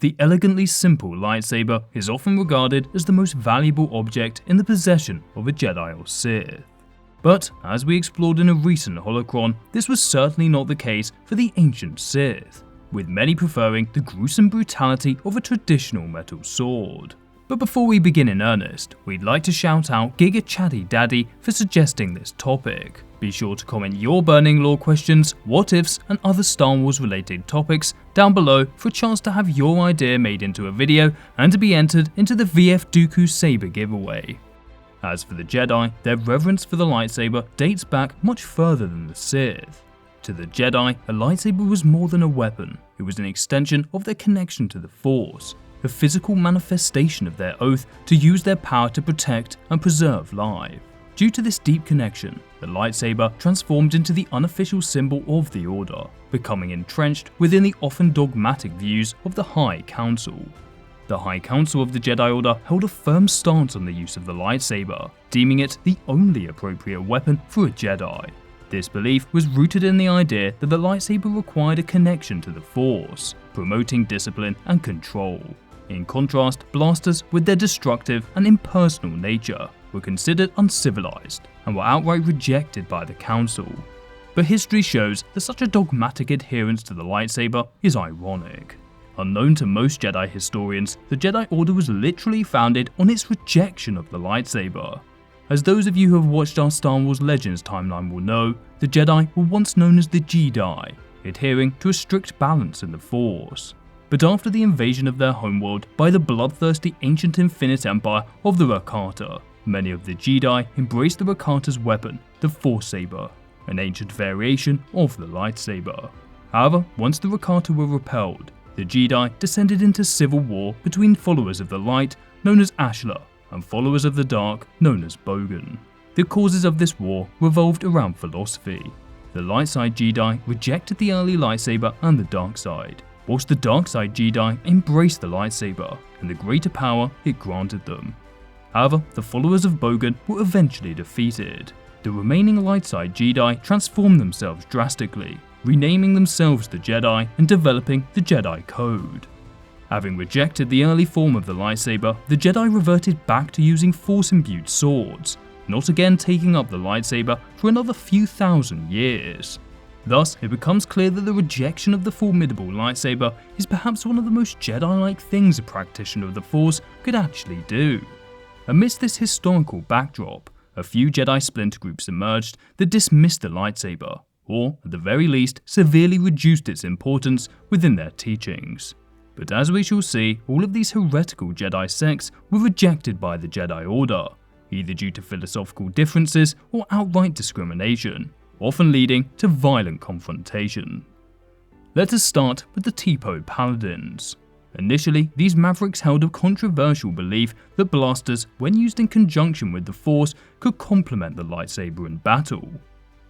The elegantly simple lightsaber is often regarded as the most valuable object in the possession of a Jedi or Sith. But as we explored in a recent holocron, this was certainly not the case for the ancient Sith, with many preferring the gruesome brutality of a traditional metal sword. But before we begin in earnest, we'd like to shout out Giga Chatty Daddy for suggesting this topic. Be sure to comment your burning lore questions, what ifs, and other Star Wars related topics down below for a chance to have your idea made into a video and to be entered into the VF Dooku Saber giveaway. As for the Jedi, their reverence for the lightsaber dates back much further than the Sith. To the Jedi, a lightsaber was more than a weapon, it was an extension of their connection to the Force, a physical manifestation of their oath to use their power to protect and preserve life. Due to this deep connection, the lightsaber transformed into the unofficial symbol of the Order, becoming entrenched within the often dogmatic views of the High Council. The High Council of the Jedi Order held a firm stance on the use of the lightsaber, deeming it the only appropriate weapon for a Jedi. This belief was rooted in the idea that the lightsaber required a connection to the Force, promoting discipline and control. In contrast, blasters, with their destructive and impersonal nature, were considered uncivilized and were outright rejected by the Council. But history shows that such a dogmatic adherence to the lightsaber is ironic. Unknown to most Jedi historians, the Jedi Order was literally founded on its rejection of the lightsaber. As those of you who have watched our Star Wars Legends timeline will know, the Jedi were once known as the Jedi, adhering to a strict balance in the Force. But after the invasion of their homeworld by the bloodthirsty ancient Infinite Empire of the Rakata, many of the Jedi embraced the Rakata's weapon, the Force Saber, an ancient variation of the lightsaber. However, once the Rakata were repelled, the Jedi descended into civil war between followers of the light, known as Ashla, and followers of the dark, known as Bogan. The causes of this war revolved around philosophy. The light side Jedi rejected the early lightsaber and the dark side, whilst the dark side Jedi embraced the lightsaber and the greater power it granted them. However, the followers of Bogan were eventually defeated. The remaining light side Jedi transformed themselves drastically, renaming themselves the Jedi and developing the Jedi Code. Having rejected the early form of the lightsaber, the Jedi reverted back to using Force-imbued swords, not again taking up the lightsaber for another few thousand years. Thus, it becomes clear that the rejection of the formidable lightsaber is perhaps one of the most Jedi-like things a practitioner of the Force could actually do. Amidst this historical backdrop, a few Jedi splinter groups emerged that dismissed the lightsaber, or at the very least severely reduced its importance within their teachings. But as we shall see, all of these heretical Jedi sects were rejected by the Jedi Order, either due to philosophical differences or outright discrimination, often leading to violent confrontation. Let us start with the TPO Paladins. Initially, these mavericks held a controversial belief that blasters, when used in conjunction with the Force, could complement the lightsaber in battle.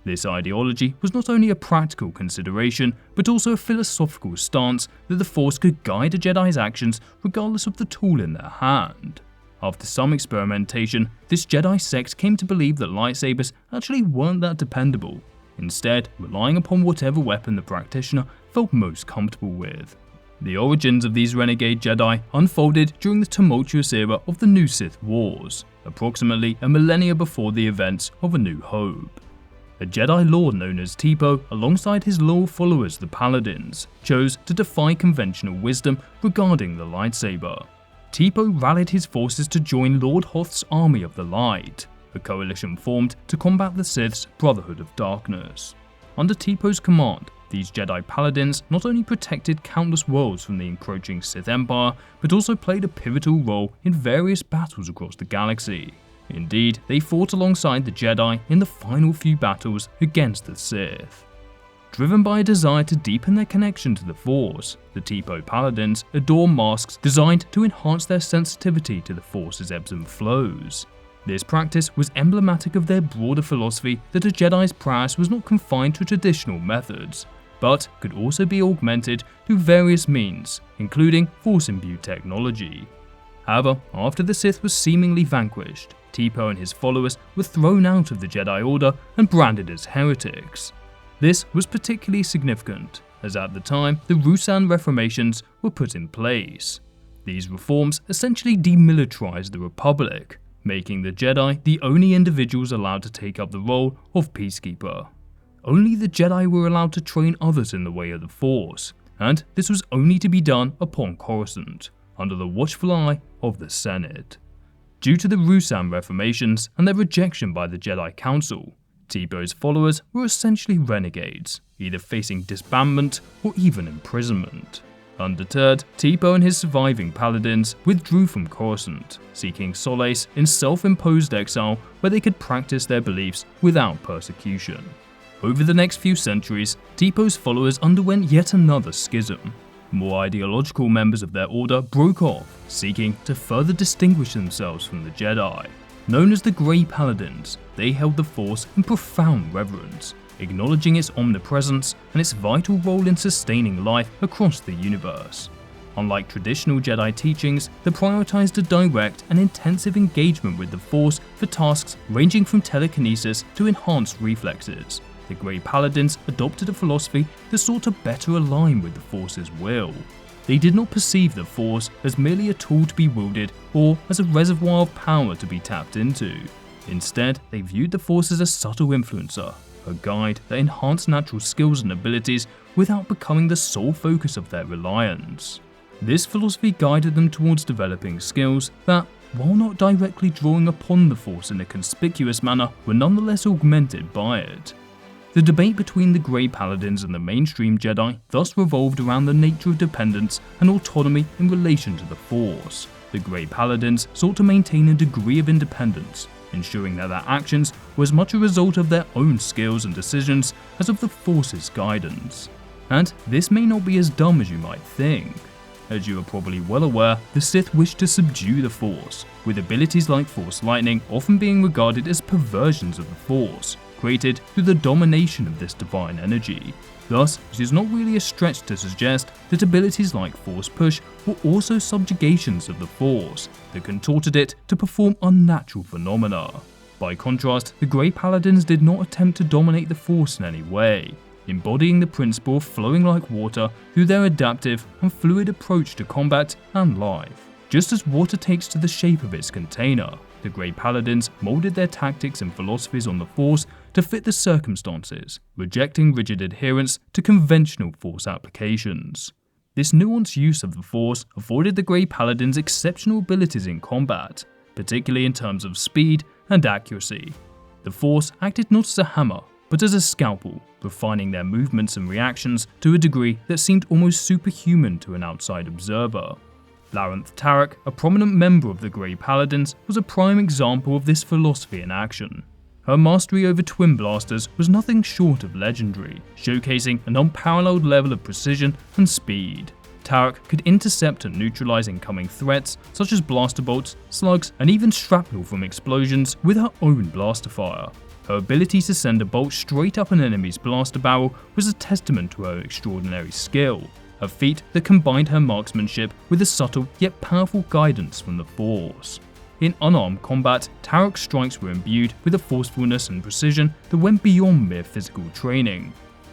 This ideology was not only a practical consideration, but also a philosophical stance that the Force could guide a Jedi's actions regardless of the tool in their hand. After some experimentation, this Jedi sect came to believe that lightsabers actually weren't that dependable, instead relying upon whatever weapon the practitioner felt most comfortable with. The origins of these renegade Jedi unfolded during the tumultuous era of the New Sith Wars, approximately a millennia before the events of A New Hope. A Jedi Lord known as TPO, alongside his loyal followers the Paladins, chose to defy conventional wisdom regarding the lightsaber. TPO rallied his forces to join Lord Hoth's Army of the Light, a coalition formed to combat the Sith's Brotherhood of Darkness. Under TPO's command, these Jedi Paladins not only protected countless worlds from the encroaching Sith Empire, but also played a pivotal role in various battles across the galaxy. Indeed, they fought alongside the Jedi in the final few battles against the Sith. Driven by a desire to deepen their connection to the Force, the TPO Paladins adore masks designed to enhance their sensitivity to the Force's ebbs and flows. This practice was emblematic of their broader philosophy that a Jedi's prowess was not confined to traditional methods, but could also be augmented through various means, including Force-imbued technology. However, after the Sith was seemingly vanquished, TPO and his followers were thrown out of the Jedi Order and branded as heretics. This was particularly significant, as at the time the Ruusan reformations were put in place. These reforms essentially demilitarized the Republic, making the Jedi the only individuals allowed to take up the role of peacekeeper. Only the Jedi were allowed to train others in the way of the Force, and this was only to be done upon Coruscant, under the watchful eye of the Senate. Due to the Ruusan reformations and their rejection by the Jedi Council, Teepo's followers were essentially renegades, either facing disbandment or even imprisonment. Undeterred, Teepo and his surviving Paladins withdrew from Coruscant, seeking solace in self-imposed exile where they could practice their beliefs without persecution. Over the next few centuries, Teepo's followers underwent yet another schism. More ideological members of their order broke off, seeking to further distinguish themselves from the Jedi. Known as the Grey Paladins, they held the Force in profound reverence, acknowledging its omnipresence and its vital role in sustaining life across the universe. Unlike traditional Jedi teachings that prioritized a direct and intensive engagement with the Force for tasks ranging from telekinesis to enhanced reflexes, the Grey Paladins adopted a philosophy that sought to better align with the Force's will. They did not perceive the Force as merely a tool to be wielded or as a reservoir of power to be tapped into. Instead, they viewed the Force as a subtle influencer, a guide that enhanced natural skills and abilities without becoming the sole focus of their reliance. This philosophy guided them towards developing skills that, while not directly drawing upon the Force in a conspicuous manner, were nonetheless augmented by it. The debate between the Grey Paladins and the mainstream Jedi thus revolved around the nature of dependence and autonomy in relation to the Force. The Grey Paladins sought to maintain a degree of independence, ensuring that their actions were as much a result of their own skills and decisions as of the Force's guidance. And this may not be as dumb as you might think. As you are probably well aware, the Sith wished to subdue the Force, with abilities like Force Lightning often being regarded as perversions of the Force, created through the domination of this divine energy. Thus, it is not really a stretch to suggest that abilities like Force Push were also subjugations of the Force that contorted it to perform unnatural phenomena. By contrast, the Grey Paladins did not attempt to dominate the Force in any way, embodying the principle of flowing like water through their adaptive and fluid approach to combat and life. Just as water takes to the shape of its container, the Grey Paladins molded their tactics and philosophies on the Force to fit the circumstances, rejecting rigid adherence to conventional Force applications. This nuanced use of the Force afforded the Grey Paladins exceptional abilities in combat, particularly in terms of speed and accuracy. The Force acted not as a hammer, but as a scalpel, refining their movements and reactions to a degree that seemed almost superhuman to an outside observer. Larenth Tarek, a prominent member of the Grey Paladins, was a prime example of this philosophy in action. Her mastery over twin blasters was nothing short of legendary, showcasing an unparalleled level of precision and speed. Tarek could intercept and neutralize incoming threats such as blaster bolts, slugs, and even shrapnel from explosions with her own blaster fire. Her ability to send a bolt straight up an enemy's blaster barrel was a testament to her extraordinary skill, a feat that combined her marksmanship with a subtle yet powerful guidance from the Force. In unarmed combat, Tarek's strikes were imbued with a forcefulness and precision that went beyond mere physical training.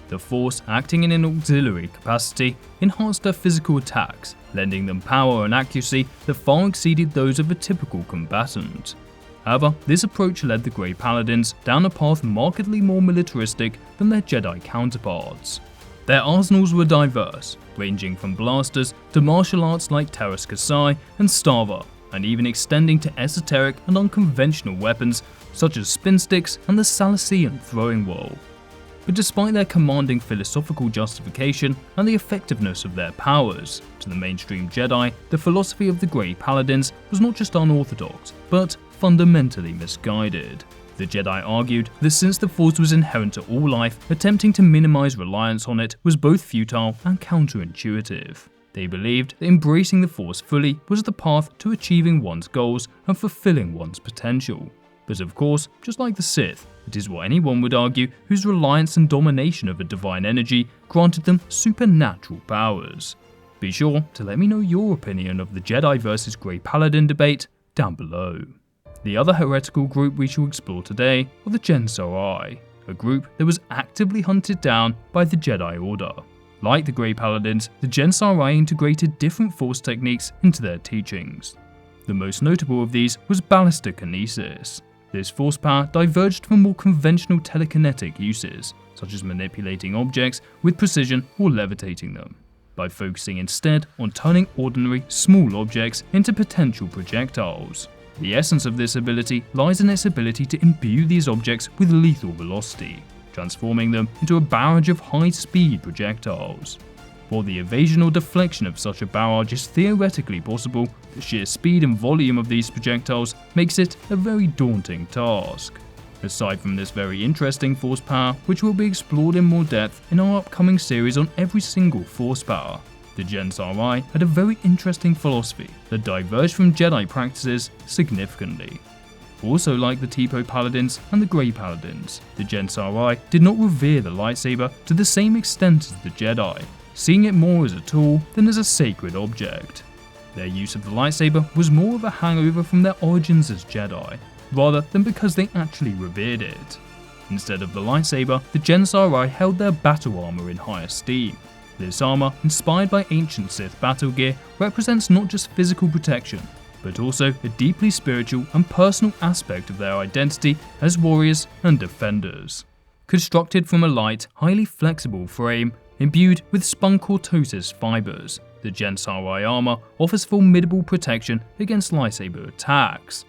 The Force, acting in an auxiliary capacity, enhanced her physical attacks, lending them power and accuracy that far exceeded those of a typical combatant. However, this approach led the Grey Paladins down a path markedly more militaristic than their Jedi counterparts. Their arsenals were diverse, ranging from blasters to martial arts like Teras Kasai and Stava, and even extending to esoteric and unconventional weapons such as spin sticks and the Salician throwing wall. But despite their commanding philosophical justification and the effectiveness of their powers, to the mainstream Jedi, the philosophy of the Grey Paladins was not just unorthodox, but fundamentally misguided. The Jedi argued that since the Force was inherent to all life, attempting to minimize reliance on it was both futile and counterintuitive. They believed that embracing the Force fully was the path to achieving one's goals and fulfilling one's potential. But of course, just like the Sith, it is what anyone would argue whose reliance and domination of a divine energy granted them supernatural powers. Be sure to let me know your opinion of the Jedi vs Grey Paladin debate down below. The other heretical group we shall explore today are the Jarai, a group that was actively hunted down by the Jedi Order. Like the Grey Paladins, the Jarai integrated different Force techniques into their teachings. The most notable of these was ballistic kinesis. This force power diverged from more conventional telekinetic uses, such as manipulating objects with precision or levitating them, by focusing instead on turning ordinary, small objects into potential projectiles. The essence of this ability lies in its ability to imbue these objects with lethal velocity, transforming them into a barrage of high-speed projectiles. While the evasion or deflection of such a barrage is theoretically possible, the sheer speed and volume of these projectiles makes it a very daunting task. Aside from this very interesting force power, which will be explored in more depth in our upcoming series on every single force power, the Jarai had a very interesting philosophy that diverged from Jedi practices significantly. Also, like the Tipo Paladins and the Grey Paladins, the Jarai did not revere the lightsaber to the same extent as the Jedi, seeing it more as a tool than as a sacred object. Their use of the lightsaber was more of a hangover from their origins as Jedi, rather than because they actually revered it. Instead of the lightsaber, the Jarai held their battle armor in high esteem. This armor, inspired by ancient Sith battle gear, represents not just physical protection, but also a deeply spiritual and personal aspect of their identity as warriors and defenders. Constructed from a light, highly flexible frame, imbued with spun cortosis fibers, the Jarai armor offers formidable protection against lightsaber attacks.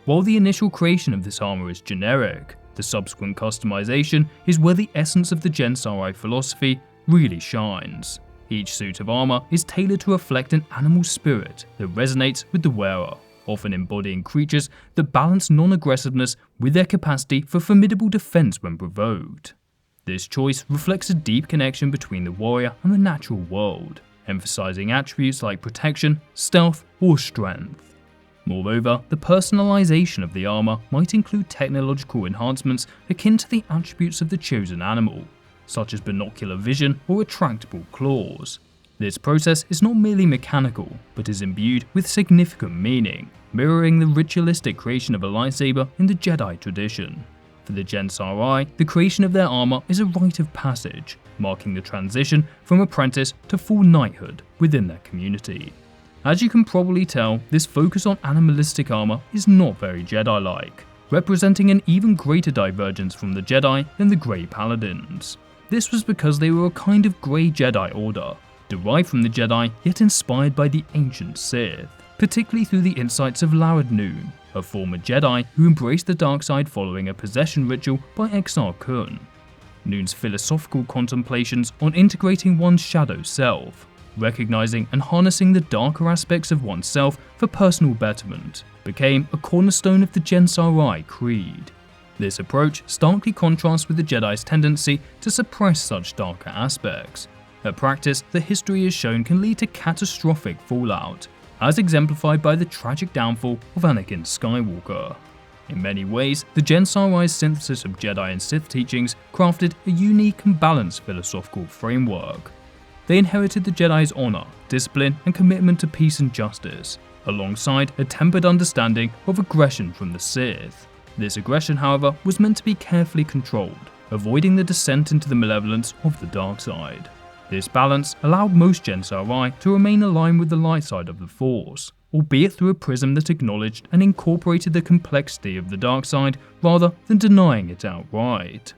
While the initial creation of this armor is generic, the subsequent customization is where the essence of the Jarai philosophy really shines. Each suit of armor is tailored to reflect an animal spirit that resonates with the wearer, often embodying creatures that balance non-aggressiveness with their capacity for formidable defense when provoked. This choice reflects a deep connection between the warrior and the natural world, emphasizing attributes like protection, stealth, or strength. Moreover, the personalization of the armor might include technological enhancements akin to the attributes of the chosen animal, such as binocular vision or retractable claws. This process is not merely mechanical, but is imbued with significant meaning, mirroring the ritualistic creation of a lightsaber in the Jedi tradition. For the Jarai, the creation of their armor is a rite of passage, marking the transition from apprentice to full knighthood within their community. As you can probably tell, this focus on animalistic armor is not very Jedi-like, representing an even greater divergence from the Jedi than the Grey Paladins. This was because they were a kind of grey Jedi Order, derived from the Jedi yet inspired by the ancient Sith, particularly through the insights of Larad Noon, a former Jedi who embraced the dark side following a possession ritual by Exar Kun. Noon's philosophical contemplations on integrating one's shadow self, recognizing and harnessing the darker aspects of oneself for personal betterment, became a cornerstone of the Jarai creed. This approach starkly contrasts with the Jedi's tendency to suppress such darker aspects, a practice that history has shown can lead to catastrophic fallout, as exemplified by the tragic downfall of Anakin Skywalker. In many ways, the Jarai's synthesis of Jedi and Sith teachings crafted a unique and balanced philosophical framework. They inherited the Jedi's honor, discipline, and commitment to peace and justice, alongside a tempered understanding of aggression from the Sith. This aggression, however, was meant to be carefully controlled, avoiding the descent into the malevolence of the dark side. This balance allowed most Jarai to remain aligned with the light side of the Force, albeit through a prism that acknowledged and incorporated the complexity of the dark side rather than denying it outright.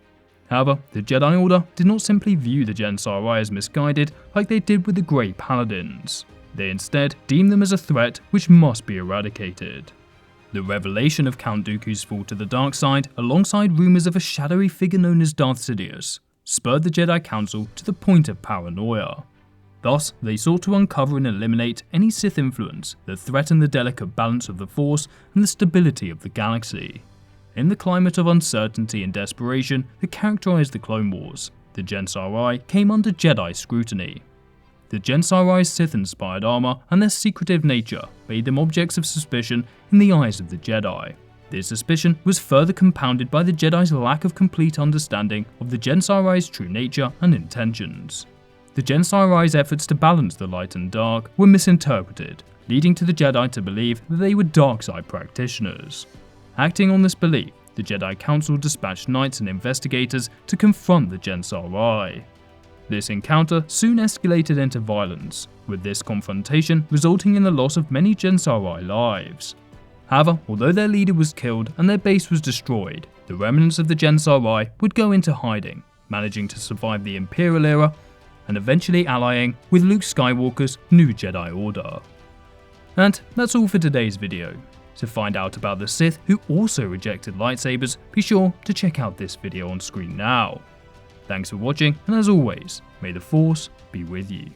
However, the Jedi Order did not simply view the Jarai as misguided like they did with the Grey Paladins. They instead deemed them as a threat which must be eradicated. The revelation of Count Dooku's fall to the dark side, alongside rumours of a shadowy figure known as Darth Sidious, spurred the Jedi Council to the point of paranoia. Thus, they sought to uncover and eliminate any Sith influence that threatened the delicate balance of the Force and the stability of the galaxy. In the climate of uncertainty and desperation that characterized the Clone Wars, the Jarai came under Jedi scrutiny. The Jarai's Sith-inspired armor and their secretive nature made them objects of suspicion in the eyes of the Jedi. This suspicion was further compounded by the Jedi's lack of complete understanding of the Jarai's true nature and intentions. The Jarai's efforts to balance the light and dark were misinterpreted, leading to the Jedi to believe that they were dark side practitioners. Acting on this belief, the Jedi Council dispatched knights and investigators to confront the Jarai. This encounter soon escalated into violence, with this confrontation resulting in the loss of many Jarai lives. However, although their leader was killed and their base was destroyed, the remnants of the Jarai would go into hiding, managing to survive the Imperial era and eventually allying with Luke Skywalker's new Jedi Order. And that's all for today's video. To find out about the Sith who also rejected lightsabers, be sure to check out this video on screen now. Thanks for watching, and as always, may the Force be with you.